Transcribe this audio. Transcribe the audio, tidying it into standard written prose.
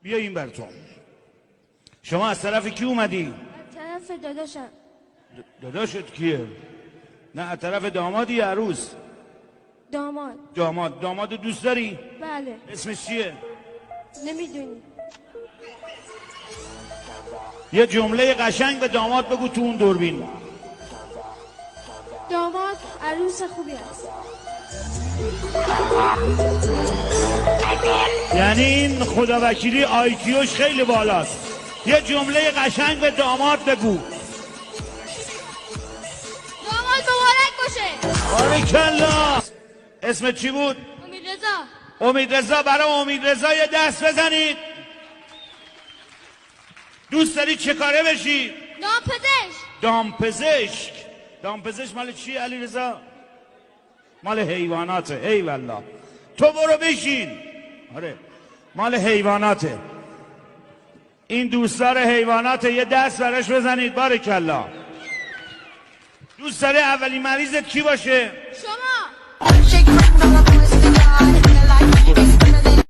بیا این بر تو. شما از طرف کی اومدی؟ از طرف داداشم. داداشت کیه؟ نه از طرف دامادی یا عروس؟ داماد. داماد دوست داری؟ بله. اسمش چیه؟ نمیدونی. یه جمله قشنگ به داماد بگو تو اون دوربین. داماد عروس خوبی است. یعنی این خداوکیلی آیکیوش خیلی بالاست. یه جمله قشنگ به داماد بگو. داماد مبارک باشه. بارکالله. اسمت چی بود؟ امیدرضا. برای امیدرضا یه دست بزنید. دوست داری چه کاره بشی؟ دامپزشک مال چی علی رضا؟ مال حیواناته. ای والله. تو برو بشین. آره مال حیواناته. این دوستدار حیواناته، یه دست براش بزنید. بارکالله. دوست داره اولین مریضت کی باشه؟ شما.